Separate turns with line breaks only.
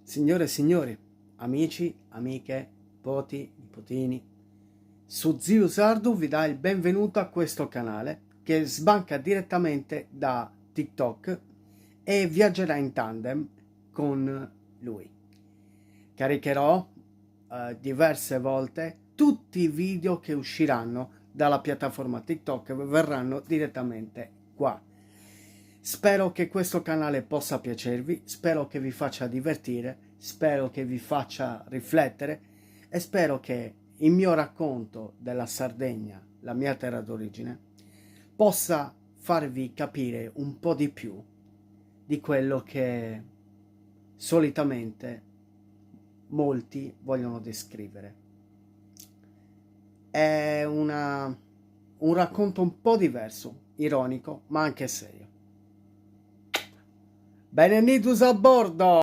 Signore e signori, amici, amiche, nipoti, nipotini, su Zio Sardu vi dà il benvenuto a questo canale che sbanca direttamente da TikTok e viaggerà in tandem con lui. Caricherò diverse volte tutti i video che usciranno dalla piattaforma TikTok verranno direttamente qua. Spero che questo canale possa piacervi, spero che vi faccia divertire, spero che vi faccia riflettere e spero che il mio racconto della Sardegna, la mia terra d'origine, possa farvi capire un po' di più di quello che solitamente molti vogliono descrivere. È un racconto un po' diverso, ironico, ma anche serio. Benvenuti a bordo!